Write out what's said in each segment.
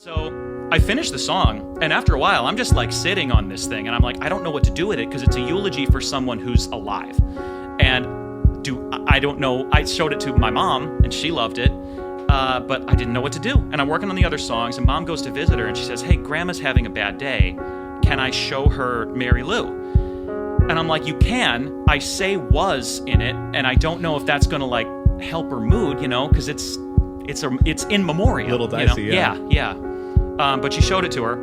So I finished the song, and after a while, I'm just like sitting on this thing, and I'm like, I don't know what to do with it because it's a eulogy for someone who's alive. And I don't know. I showed it to my mom, and she loved it, but I didn't know what to do. And I'm working on the other songs, and Mom goes to visit her, and she says, "Hey, Grandma's having a bad day. Can I show her Mary Lou?" And I'm like, "You can." I say "was" in it, and I don't know if that's gonna like help her mood, because it's in memoriam. A little dicey, yeah. But she showed it to her,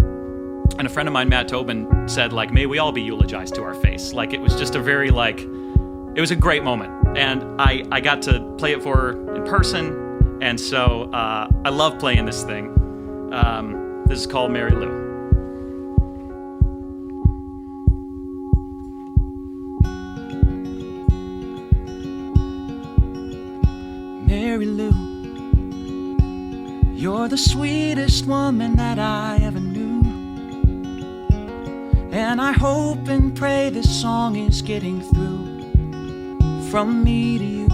and a friend of mine, Matt Tobin, said like, "May we all be eulogized to our face." Like it was just a very it was a great moment, and I got to play it for her in person, and so I love playing this thing. This is called Mary Lou. Mary Lou, you're the sweetest woman that I ever knew. And I hope and pray this song is getting through from me to you,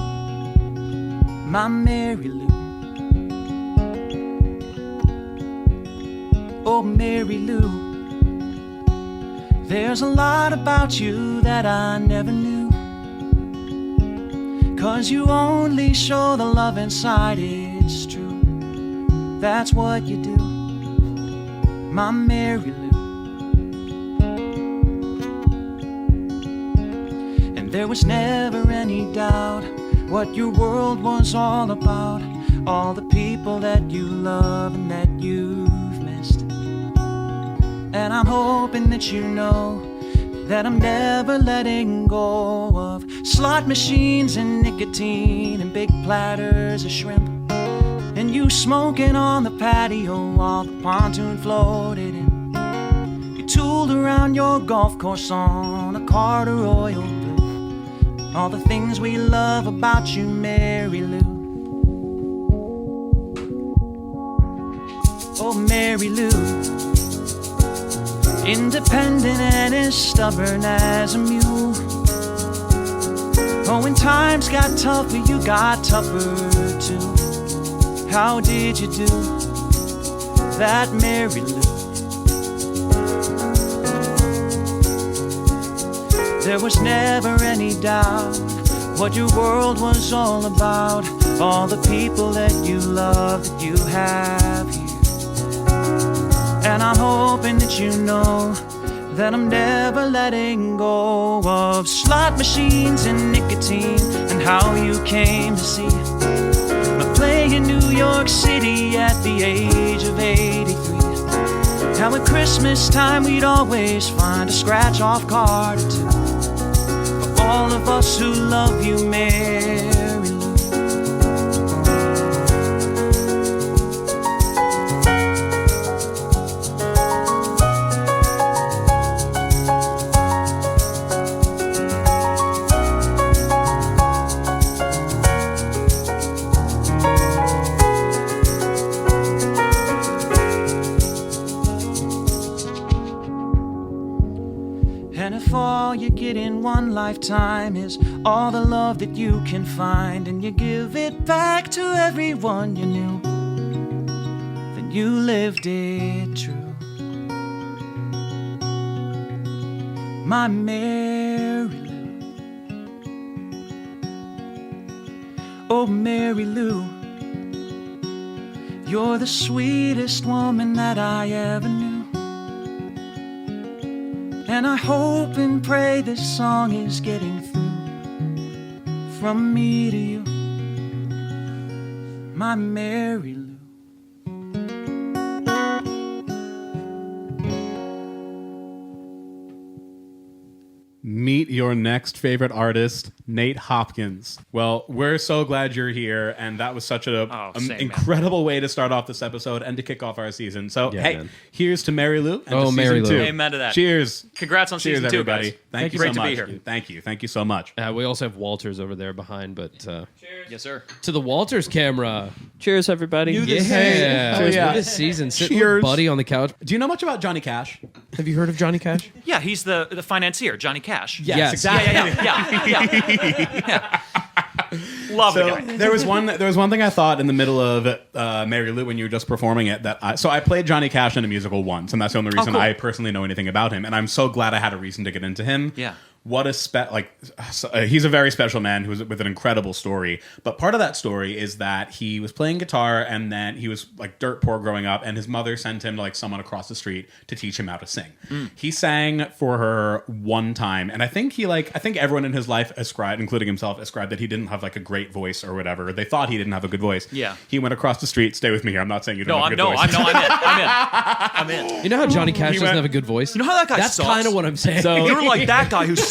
my Mary Lou. Oh, Mary Lou, there's a lot about you that I never knew. 'Cause you only show the love inside, it's true. That's what you do, my Mary Lou. And there was never any doubt what your world was all about. All the people that you love and that you've missed. And I'm hoping that you know that I'm never letting go of slot machines and nicotine and big platters of shrimp. And you smoking on the patio while the pontoon floated in. You tooled around your golf course on a Carter oil roof. All the things we love about you, Mary Lou. Oh, Mary Lou, independent and as stubborn as a mule. Oh, when times got tougher, you got tougher too. How did you do that, Mary Lou? There was never any doubt what your world was all about. All the people that you love, that you have here. And I'm hoping that you know that I'm never letting go of slot machines and nicotine and how you came to see my play in New York City at the age of 83. How at Christmas time we'd always find a scratch-off card or two for all of us who love you, Mary Lou. All you get in one lifetime is all the love that you can find, and you give it back to everyone you knew, then you lived it true, my Mary Lou. Oh, Mary Lou, you're the sweetest woman that I ever knew. And I hope and pray this song is getting through from me to you, my Mary Lou. Meet your next favorite artist, Nate Hopkins. Well, we're so glad you're here, and that was such an incredible way to start off this episode and to kick off our season. So, man. Here's to Mary Lou. And to Mary season Lou. 2. Amen to that. Cheers. Congrats on season 2, everybody. guys. Thank you Great so to much. be here. Thank you. Thank you so much. We also have Walters over there behind, but Cheers. Yes, sir. to the Walters camera. Cheers, everybody. Yeah, Cheers. New this season. Sitting Cheers. with Buddy on the couch. Do you know much about Johnny Cash? Have you heard of Johnny Cash? Yeah, he's the financier, Johnny Cash. Yes. exactly. Yeah. Love the guy. There was one thing I thought in the middle of Mary Lou when you were just performing it so I played Johnny Cash in a musical once, and that's the only reason I personally know anything about him, and I'm so glad I had a reason to get into him. Yeah. What a he's a very special man who's with an incredible story. But part of that story is that he was playing guitar, and then he was like dirt poor growing up, and his mother sent him to like someone across the street to teach him how to sing. He sang for her one time, and I think everyone in his life ascribed, including himself, ascribed that he didn't have like a great voice or whatever. They thought he didn't have a good voice. Yeah. He went across the street. Stay with me here. I'm not saying you don't have a good voice. I'm in. You know how Johnny Cash doesn't have a good voice? You know how that guy That's sucks? kind of what I'm saying. So You're like that guy who sucks.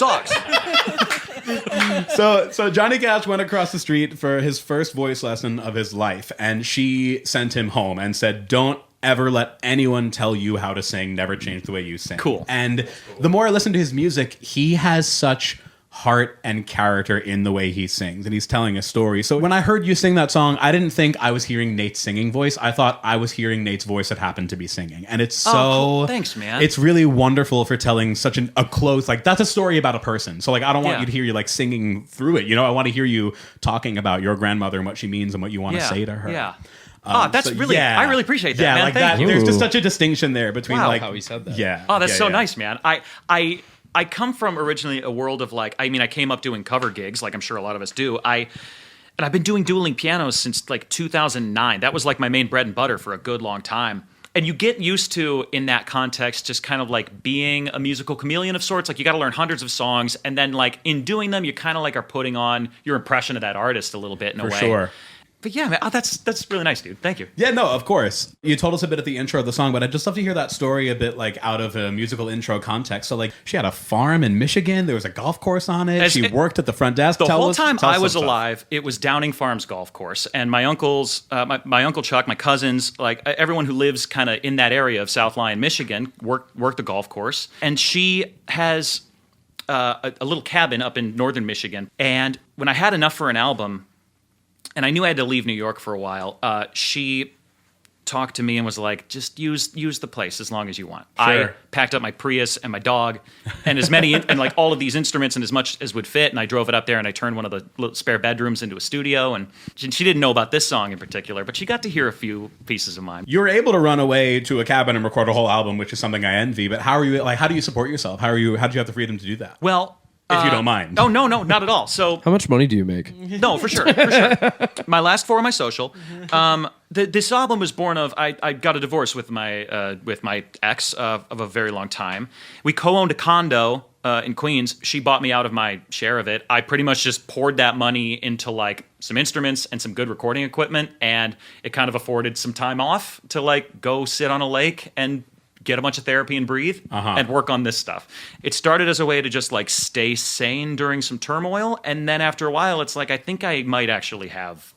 So Johnny Cash went across the street for his first voice lesson of his life, and she sent him home and said, "Don't ever let anyone tell you how to sing. Never change the way you sing." Cool. And the more I listen to his music, he has such heart and character in the way he sings, and he's telling a story. So when I heard you sing that song, I didn't think I was hearing Nate's singing voice. I thought I was hearing Nate's voice that happened to be singing, and it's so cool. Thanks, man. It's really wonderful for telling such a close, like, that's a story about a person. So like, I don't want you to hear you like singing through it, I want to hear you talking about your grandmother and what she means and what you want to say to her. That's really I really appreciate that, man. Like Thank that. you. There's just such a distinction there between like how he said that. Yeah. Oh, that's so nice, man. I come from originally a world of like, I came up doing cover gigs, like I'm sure a lot of us do. And I've been doing dueling pianos since like 2009. That was like my main bread and butter for a good long time. And you get used to, in that context, just kind of like being a musical chameleon of sorts. Like you got to learn hundreds of songs, and then like in doing them, you kind of like are putting on your impression of that artist a little bit in a way. For sure. But yeah, man, that's really nice, dude. Thank you. Yeah, no, of course. You told us a bit at the intro of the song, but I'd just love to hear that story a bit like out of a musical intro context. So like she had a farm in Michigan. There was a golf course on it. She worked at the front desk. The whole time I was alive, it was Downing Farms golf course. And my uncles, my Uncle Chuck, my cousins, like everyone who lives kind of in that area of South Lyon, Michigan, worked the golf course. And she has a little cabin up in northern Michigan. And when I had enough for an album, and I knew I had to leave New York for a while, she talked to me and was like, just use the place as long as you want. Sure. I packed up my Prius and my dog and as many and like all of these instruments and as much as would fit, and I drove it up there and I turned one of the little spare bedrooms into a studio. And she didn't know about this song in particular, but she got to hear a few pieces of mine. You were able to run away to a cabin and record a whole album, which is something I envy. But how do you support yourself? How did you have the freedom to do that? Well, if you don't mind. Oh, no, not at all. So how much money do you make? No, for sure. My last four are my social. This album was born of, I got a divorce with my ex of a very long time. We co-owned a condo in Queens. She bought me out of my share of it. I pretty much just poured that money into like some instruments and some good recording equipment, and it kind of afforded some time off to like go sit on a lake and get a bunch of therapy and breathe and work on this stuff. It started as a way to just like stay sane during some turmoil, and then after a while it's like I think I might actually have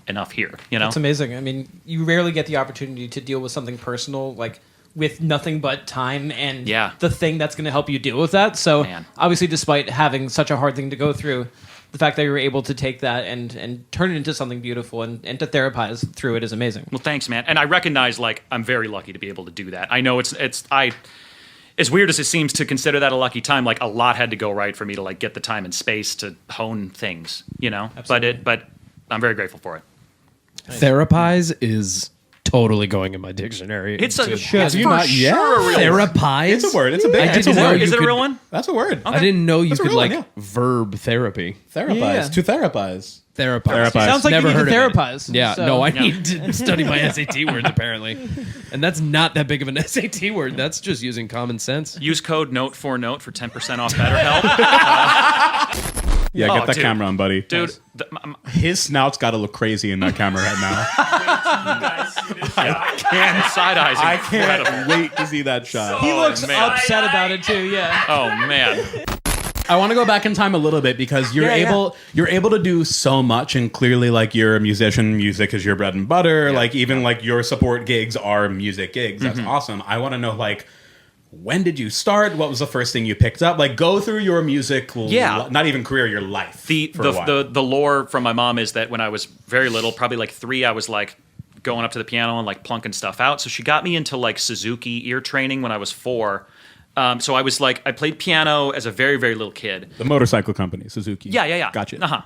enough here, That's amazing. I mean, you rarely get the opportunity to deal with something personal like with nothing but time and the thing that's going to help you deal with that. So obviously, despite having such a hard thing to go through, the fact that you were able to take that and turn it into something beautiful and to therapize through it is amazing. Well, thanks, man. And I recognize, like, I'm very lucky to be able to do that. I know as weird as it seems to consider that a lucky time, like, a lot had to go right for me to, like, get the time and space to hone things, Absolutely. But I'm very grateful for it. Therapize is totally going in my dictionary. It's a have you not yet? Therapize? It's a word. It's a big. Is it a real one? That's a word. I didn't know you could like verb therapy. Therapize. To therapize. Therapize. Sounds like Never you need heard to therapize. Yeah, so. no, I need to study my SAT words apparently, and that's not that big of an SAT word. That's just using common sense. Use code NOTE for 10% off BetterHelp. Yeah, get that camera on, buddy. Dude, his snout's got to look crazy in that camera right now. I can't wait to see that shot. He looks upset about it too. Yeah. Oh man. I want to go back in time a little bit because you're able to do so much, and clearly, like, you're a musician. Music is your bread and butter. Like, even like your support gigs are music gigs. That's awesome. I want to know, like, when did you start? What was the first thing you picked up? Like, go through your music, not even career, your life. The lore from my mom is that when I was very little, probably like 3, I was like going up to the piano and like plunking stuff out. So she got me into like Suzuki ear training when I was 4. So I was like, I played piano as a very, very little kid. The motorcycle company, Suzuki. Yeah. Gotcha.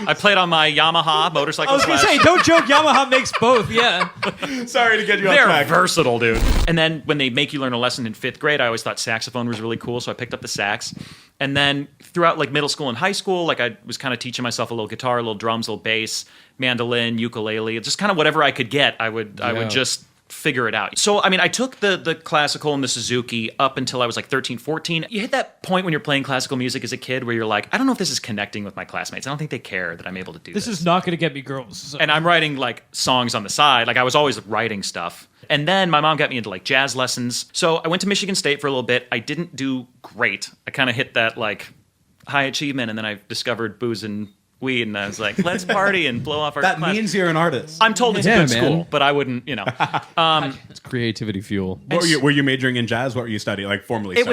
I played on my Yamaha motorcycle. I was going to say, don't joke, Yamaha makes both, yeah. Sorry to get you off They're track. versatile, dude. And then when they make you learn a lesson in 5th grade, I always thought saxophone was really cool, so I picked up the sax. And then throughout like middle school and high school, like I was kind of teaching myself a little guitar, a little drums, a little bass, mandolin, ukulele, just kind of whatever I could get. I would just figure it out. So, I mean, I took the classical and the Suzuki up until I was like 13, 14. You hit that point when you're playing classical music as a kid where you're like, I don't know if this is connecting with my classmates. I don't think they care that I'm able to do this. This is not going to get me girls. So. And I'm writing like songs on the side. Like I was always writing stuff. And then my mom got me into like jazz lessons. So I went to Michigan State for a little bit. I didn't do great. I kind of hit that like high achievement, and then I discovered booze and weed, and I was like, let's party and blow off our That class. means you're an artist. I'm told it's a good school, but I wouldn't, you know. It's creativity fuel. Were you majoring in jazz? What were you studying? Like formally studying?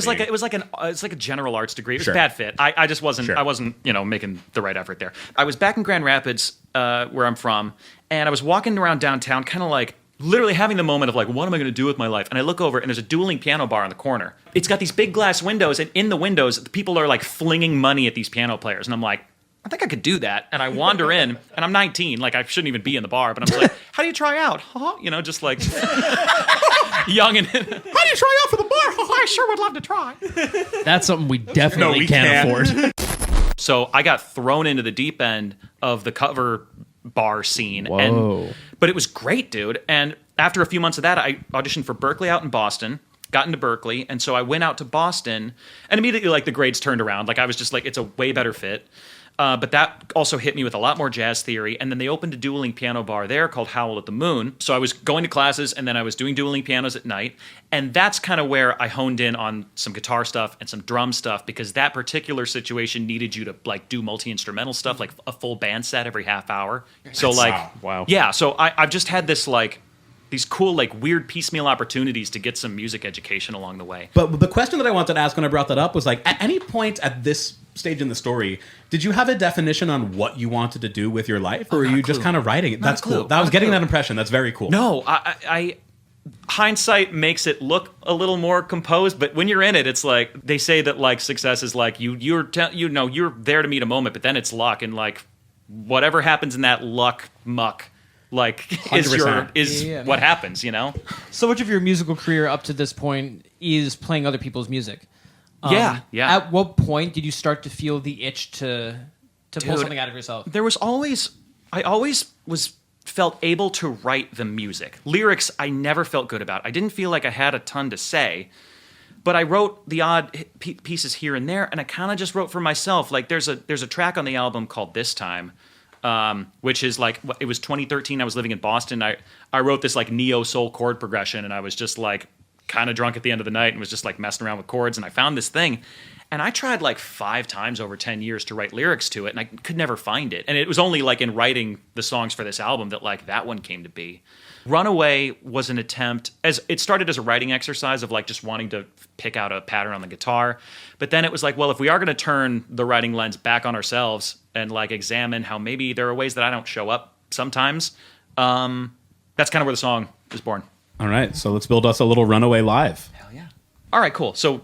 It's like a general arts degree. It was a bad fit. I just wasn't Sure. I wasn't, you know, making the right effort there. I was back in Grand Rapids, where I'm from, and I was walking around downtown, kind of like literally having the moment of like, what am I going to do with my life? And I look over, and there's a dueling piano bar in the corner. It's got these big glass windows, and in the windows, the people are like flinging money at these piano players, and I'm like, I think I could do that. And I wander in, and I'm 19. Like, I shouldn't even be in the bar. But I'm just like, how do you try out? Huh? You know, just like young and... How do you try out for the bar? I sure would love to try. That's something we definitely can't afford. So I got thrown into the deep end of the cover bar scene. Whoa. But it was great, dude. And after a few months of that, I auditioned for Berkeley out in Boston. Got into Berkeley. And so I went out to Boston. And immediately, like, the grades turned around. Like, I was just like, it's a way better fit. But that also hit me with a lot more jazz theory. And then they opened a dueling piano bar there called Howl at the Moon. So I was going to classes, and then I was doing dueling pianos at night. And that's kind of where I honed in on some guitar stuff and some drum stuff, because that particular situation needed you to like do multi-instrumental stuff, like a full band set every half hour. So like, wow. Yeah. So I've just had this like, these cool, like, weird piecemeal opportunities to get some music education along the way. But the question that I wanted to ask when I brought that up was, like, at any point at this stage in the story, did you have a definition on what you wanted to do with your life? Or were you just kind of writing it? That's cool. I was getting that impression. That's very cool. No, I hindsight makes it look a little more composed, but when you're in it, it's like, they say that, like, success is like, you're there to meet a moment, but then it's luck, and, like, whatever happens in that luck muck, like, is what happens, you know? So much of your musical career up to this point is playing other people's music. Yeah. At what point did you start to feel the itch to pull something out of yourself? I always felt able to write the music. Lyrics, I never felt good about. I didn't feel like I had a ton to say, but I wrote the odd pieces here and there, and I kind of just wrote for myself. Like, there's a track on the album called This Time, which is like, it was 2013. I was living in Boston. I wrote this like neo soul chord progression, and I was just like kind of drunk at the end of the night and was just like messing around with chords, and I found this thing, and I tried like 5 times over 10 years to write lyrics to it, and I could never find it. And it was only like in writing the songs for this album that like that one came to be. Runaway was an attempt, as it started as a writing exercise of like just wanting to pick out a pattern on the guitar, but then it was like, well, if we are going to turn the writing lens back on ourselves and like examine how maybe there are ways that I don't show up sometimes, that's kind of where the song was born. All right, so let's build us a little Runaway live. Hell yeah. All right, cool. So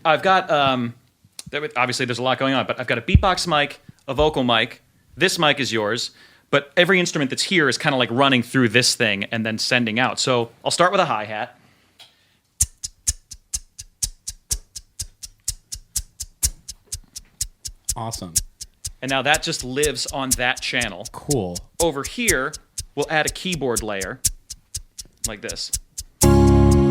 I've got, obviously there's a lot going on, but I've got a beatbox mic, a vocal mic. This mic is yours, but every instrument that's here is kind of like running through this thing and then sending out. So I'll start with a hi-hat. Awesome. And now that just lives on that channel. Cool. Over here, we'll add a keyboard layer like this. Awesome.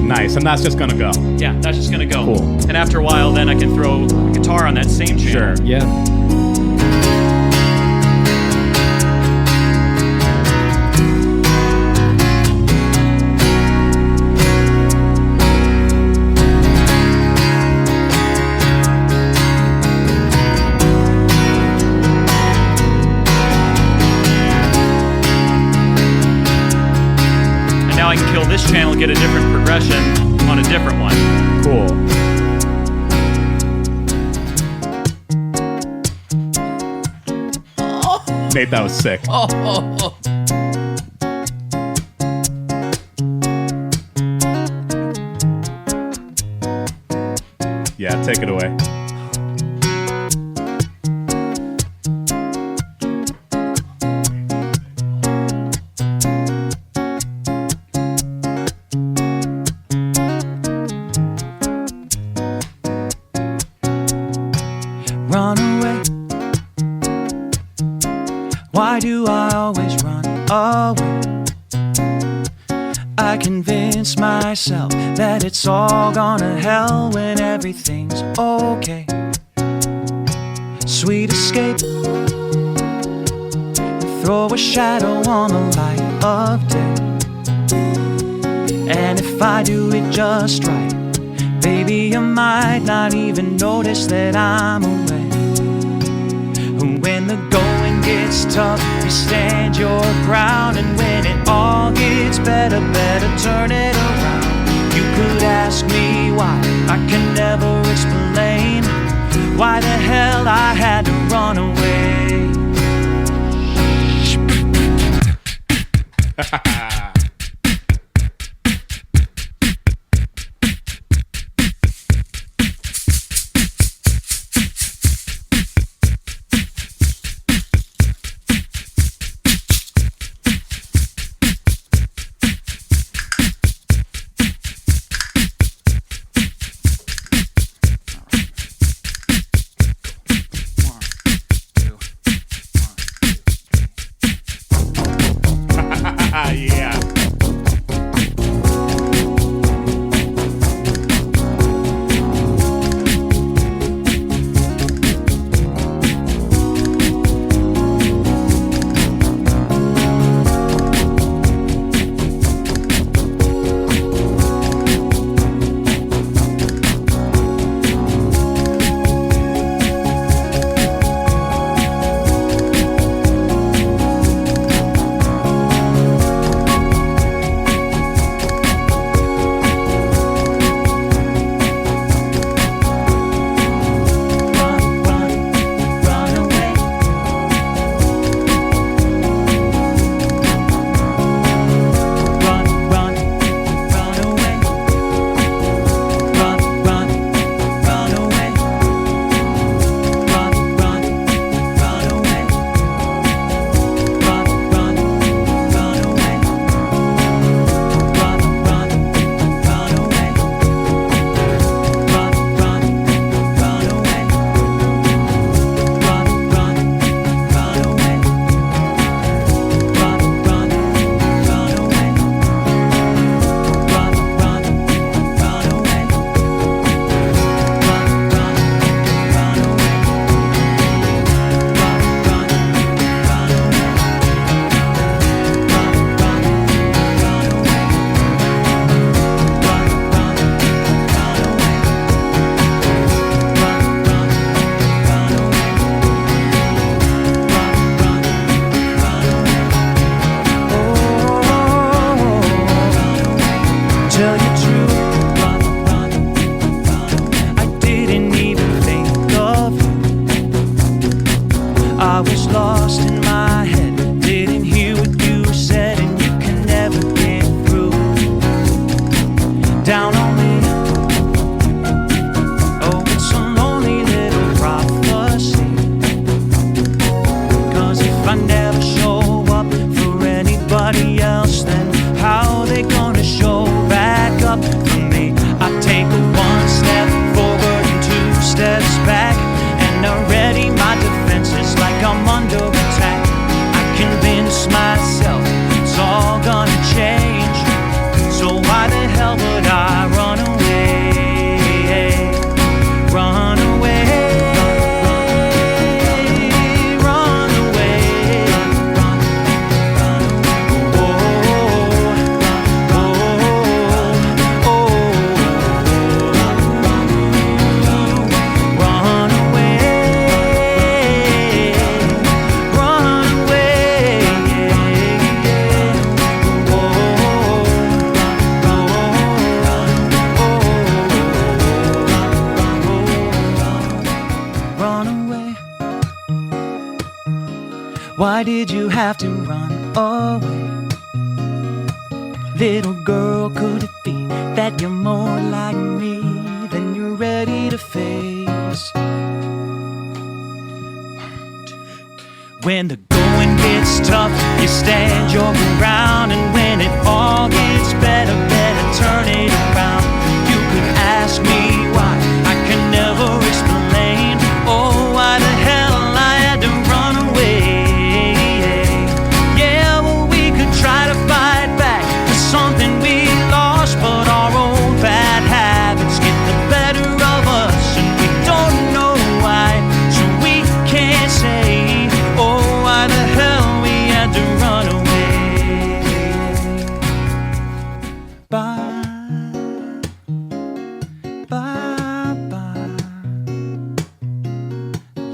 Nice, and that's just gonna go. Yeah, that's just gonna go. Cool. And after a while, then I can throw a guitar on that same channel. Sure. Yeah. I can kill this channel, get a different progression on a different one. Cool. Nate, that was sick. Yeah, take it away. Run away. Why do I always run away? I convince myself that it's all gone to hell when everything's okay. Sweet escape, throw a shadow on the light of day. And if I do it just right, baby, I might not even notice that I'm away. When the going gets tough, you stand your ground. And when it all gets better, better turn it around. You could ask me why, I can never explain why the hell I had to run away. Yeah. Why did you have to run away? Little girl, could it be that you're more like me than you're ready to face? When the going gets tough, you stand your ground, and when it all gets better, better turn it around. You could ask me why, I can never explain. Oh, why the hell I had to run away. Yeah, well, we could try to fight back to something we lost, but our old bad habits get the better of us, and we don't know why, so we can't say, oh, why the hell we had to run away. Bye, bye, bye.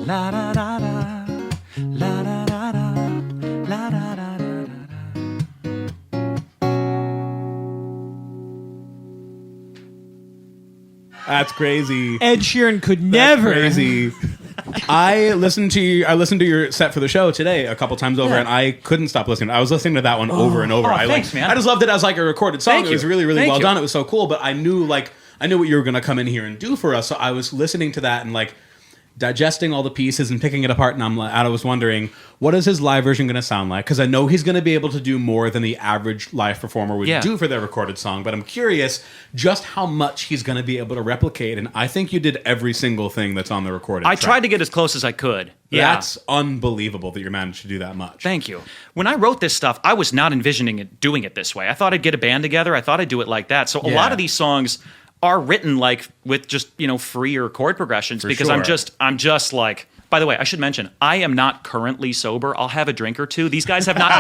La da da da, la da da da, la da da da da. That's crazy. Ed Sheeran could never. Crazy. I listened to your set for the show today a couple times over, and I couldn't stop listening. I was listening to that one over and over. Thanks, man. I just loved it as like a recorded song. It was really, really well done. It was so cool. But I knew what you were going to come in here and do for us. So I was listening to that and like digesting all the pieces and picking it apart, and I was wondering, what is his live version going to sound like? Because I know he's going to be able to do more than the average live performer would do for their recorded song, but I'm curious just how much he's going to be able to replicate, and I think you did every single thing that's on the recorded track. I tried to get as close as I could. That's unbelievable that you managed to do that much. Thank you. When I wrote this stuff, I was not envisioning doing it this way. I thought I'd get a band together. I thought I'd do it like that. So a lot of these songs are written like with just, freer chord progressions because I'm just like, by the way, I should mention, I am not currently sober. I'll have a drink or two. These guys have not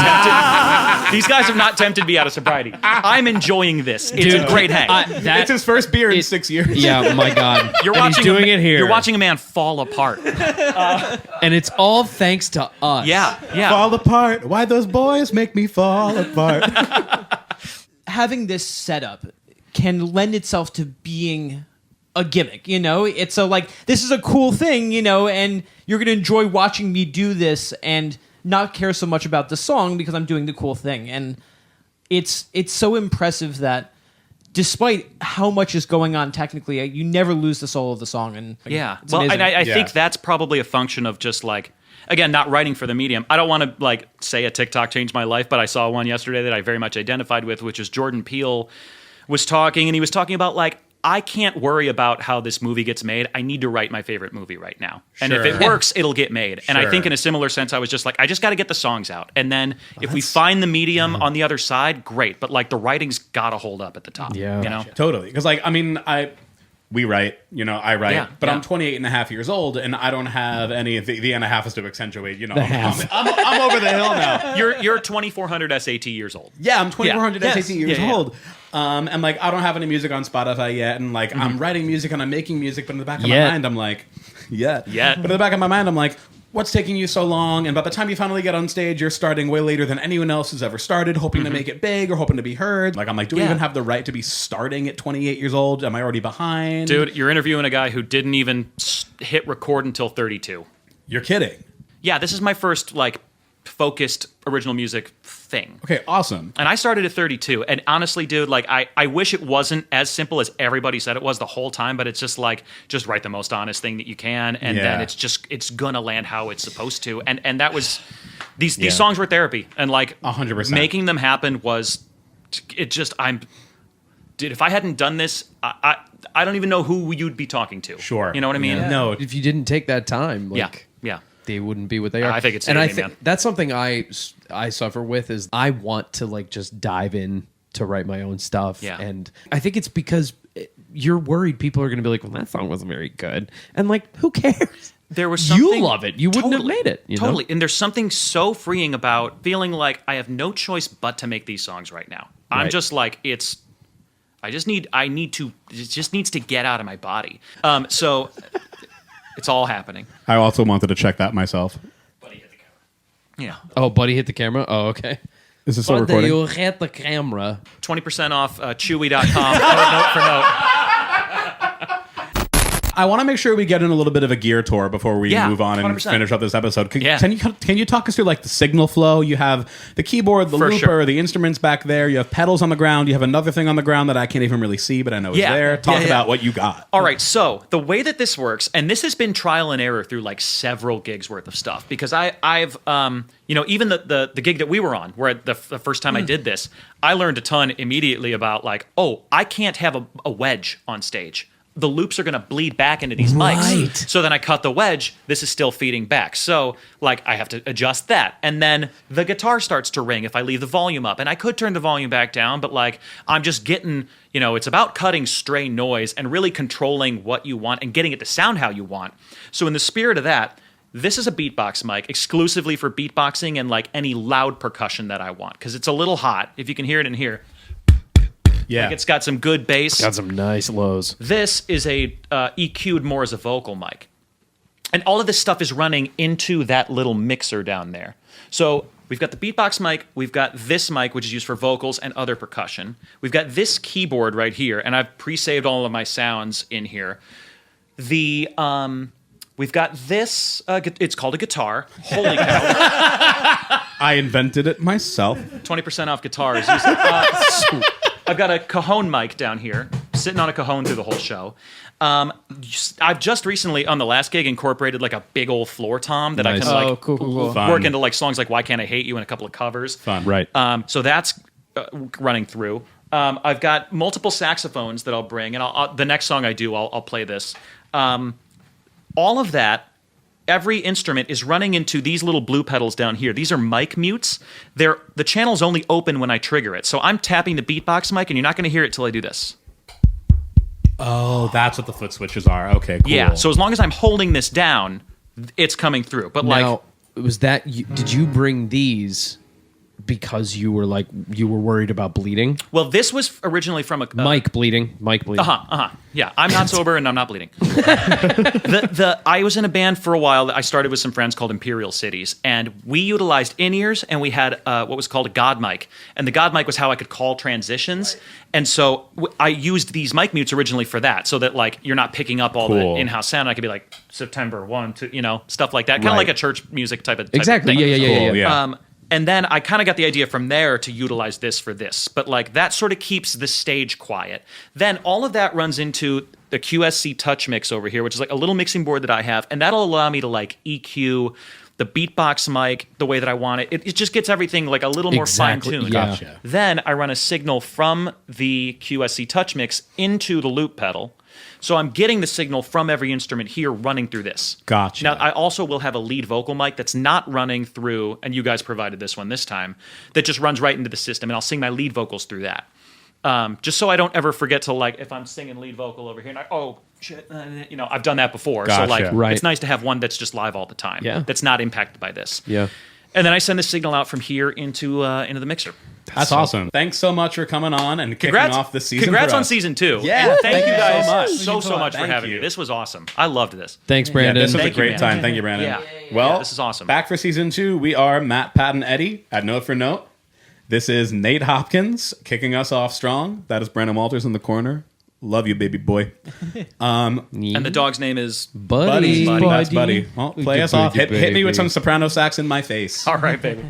tempted me out of sobriety. I'm enjoying this. It's a great hang. It's his first beer in 6 years. Yeah, my God. He's doing it here. You're watching a man fall apart. And it's all thanks to us. Yeah. Fall apart. Why those boys make me fall apart? Having this setup can lend itself to being a gimmick, It's this is a cool thing, and you're going to enjoy watching me do this and not care so much about the song because I'm doing the cool thing. And it's so impressive that despite how much is going on technically, you never lose the soul of the song. And it's amazing. I think that's probably a function of just again, not writing for the medium. I don't want to say a TikTok changed my life, but I saw one yesterday that I very much identified with, which is Jordan Peele was talking, and he was talking about I can't worry about how this movie gets made. I need to write my favorite movie right now. And if it works, it'll get made. And I think in a similar sense, I was just I just got to get the songs out. And then if we find the medium on the other side, great. But the writing's got to hold up at the top. Yeah. Totally. Because we write, I write, but I'm 28 and a half years old, and I don't have any of the and a half is to accentuate, I'm over the hill now. You're 2,400 SAT years old. Yeah, I'm 2,400 SAT years old. And I don't have any music on Spotify yet, and I'm writing music and I'm making music, but in the back of my mind, I'm but in the back of my mind, I'm what's taking you so long? And by the time you finally get on stage, you're starting way later than anyone else has ever started, hoping to make it big or hoping to be heard. Do we even have the right to be starting at 28 years old? Am I already behind? Dude, you're interviewing a guy who didn't even hit record until 32. You're kidding. Yeah, this is my first focused original music thing. Okay, awesome. And I started at 32. And honestly, dude, I wish it wasn't as simple as everybody said it was the whole time, but it's just just write the most honest thing that you can, and then it's gonna land how it's supposed to. And that was these songs were therapy, and 100%. Making them happen was dude, if I hadn't done this, I don't even know who you'd be talking to. Sure. You know what I mean? Yeah. No. If you didn't take that time, they wouldn't be what they are. I think it's and therapy, I think that's something I suffer with is I want to just dive in to write my own stuff. Yeah. And I think it's because you're worried people are going to be like, well, that song wasn't very good. And who cares? There was something... You love it. You wouldn't have made it. Totally. And there's something so freeing about feeling like I have no choice but to make these songs right now. Right. I'm just it just needs to get out of my body. So it's all happening. I also wanted to check that myself. Buddy hit the camera. Yeah. Oh, Buddy hit the camera? Oh, okay. Is this still recording? You hit the camera. 20% off Chewy.com. Note for note. I want to make sure we get in a little bit of a gear tour before we move on and 100%. finish up this episode. Can you talk us through like the signal flow? You have the keyboard, the looper, the instruments back there. You have pedals on the ground. You have another thing on the ground that I can't even really see, but I know is there. Talk about what you got. All right, so the way that this works, and this has been trial and error through like several gigs worth of stuff, because I've even the gig that we were on, where the first time I did this, I learned a ton immediately about like, I can't have a wedge on stage. The loops are going to bleed back into these mics. So then I cut the wedge. This is still feeding back. So like I have to adjust that. And then the guitar starts to ring if I leave the volume up. And I could turn the volume back down, but like I'm just getting, it's about cutting stray noise and really controlling what you want and getting it to sound how you want. So in the spirit of that, this is a beatbox mic exclusively for beatboxing and like any loud percussion that I want, because it's a little hot. If you can hear it in here. Yeah, like it's got some good bass. Got some nice lows. This is a EQ'd more as a vocal mic. And all of this stuff is running into that little mixer down there. So we've got the beatbox mic. We've got this mic, which is used for vocals and other percussion. We've got this keyboard right here, and I've pre-saved all of my sounds in here. We've got this. It's called a guitar. Holy cow. I invented it myself. 20% off guitars. I've got a cajon mic down here, sitting on a cajon through the whole show. I've just recently, on the last gig, incorporated like a big old floor tom that I can cool. work into like songs like Why Can't I Hate You and a couple of covers. Fun. Right. So that's running through. I've got multiple saxophones that I'll bring, and the next song I do, I'll play this. All of that, every instrument is running into these little blue pedals down here. These are mic mutes. The channel's only open when I trigger it. So I'm tapping the beatbox mic, and you're not going to hear it till I do this. Oh, that's what the foot switches are. Okay, cool. Yeah, so as long as I'm holding this down, it's coming through. But now, did you bring these because you were worried about bleeding? Well, this was originally from a Mike bleeding. Yeah, I'm not sober and I'm not bleeding. I was in a band for a while that I started with some friends called Imperial Cities, and we utilized in-ears, and we had what was called a God mic, and the God mic was how I could call transitions. And so I used these mic mutes originally for that, so that like you're not picking up all the in-house sound. I could be like September 1, 2, stuff like that, kind of like a church music type of exactly. Thing. Yeah. And then I kind of got the idea from there to utilize this for this. But like that sort of keeps the stage quiet. Then all of that runs into the QSC Touch Mix over here, which is like a little mixing board that I have. And that'll allow me to like EQ the beatbox mic the way that I want it. It just gets everything like a little more fine-tuned. Gotcha. Then I run a signal from the QSC Touch Mix into the loop pedal. So I'm getting the signal from every instrument here running through this. Gotcha. Now, I also will have a lead vocal mic that's not running through, and you guys provided this one this time, that just runs right into the system, and I'll sing my lead vocals through that. Just so I don't ever forget to, like, if I'm singing lead vocal over here, and shit, I've done that before. Gotcha. So, like, it's nice to have one that's just live all the time. Yeah. That's not impacted by this. Yeah. And then I send the signal out from here into the mixer. That's awesome. Thanks so much for coming on and kicking off the season. Congrats on season 2. Yeah, and thank you guys so much for having me. This was awesome. I loved this. Thanks, Brandon. Yeah, this was a great time. Thank you, Brandon. Yeah. Well, this is awesome. Back for season 2, we are Matt, Pat, and Eddie at Note for Note. This is Nate Hopkins kicking us off strong. That is Brandon Walters in the corner. Love you, baby boy. And the dog's name is Buddy. That's Buddy. Well, play us off. Hit me with some soprano sax in my face. All right, baby.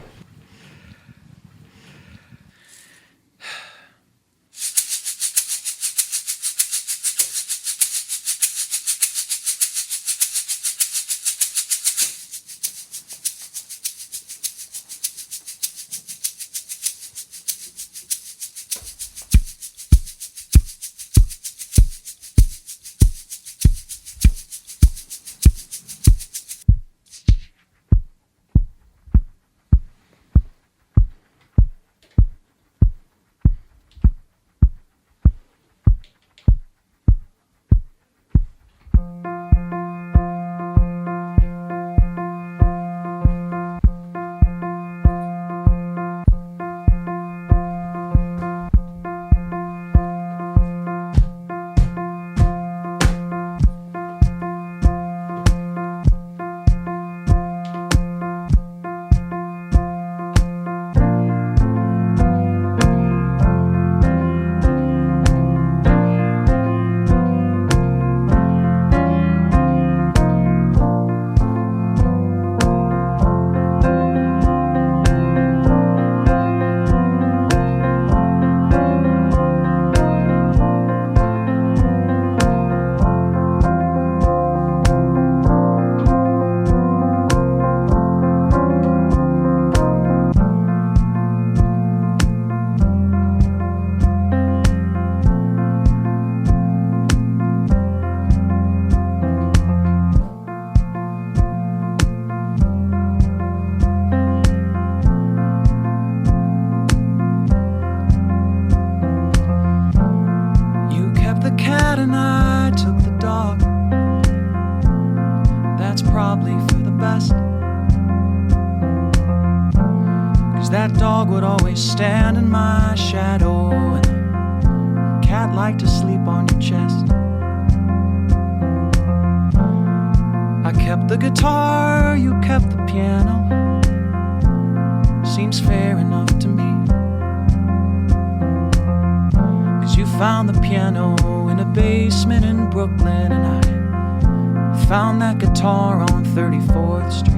That dog would always stand in my shadow, and a cat liked to sleep on your chest. I kept the guitar, you kept the piano. Seems fair enough to me. 'Cause you found the piano in a basement in Brooklyn, and I found that guitar on 34th Street.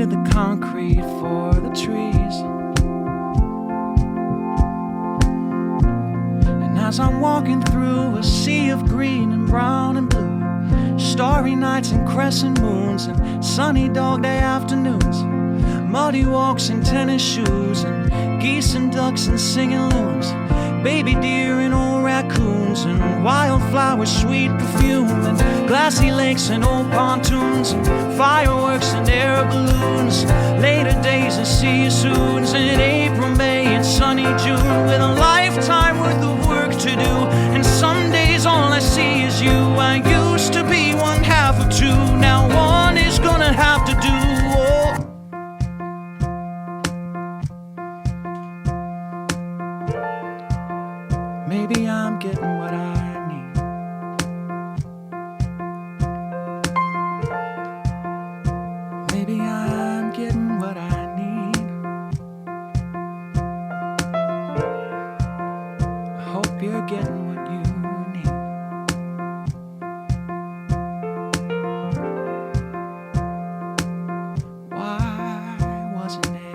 traded the concrete for the trees. And as I'm walking through a sea of green and brown and blue, starry nights and crescent moons and sunny dog day afternoons, muddy walks in tennis shoes and geese and ducks and singing loons, baby deer and old raccoons and wildflowers, sweet perfume and glassy lakes and old pontoons and fireworks and air balloons, later days and see you soon in April, May and sunny June, with a lifetime worth of work to do. And some days all I see is you. I used to be one half of two, now one is gonna have to do. Oh. Maybe I'm getting what I need. Maybe I'm getting what I need. I hope you're getting what you need. Why wasn't it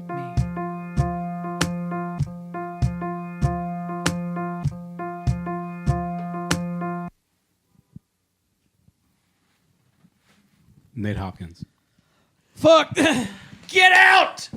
me? Nate Hopkins. Fuck! Get out!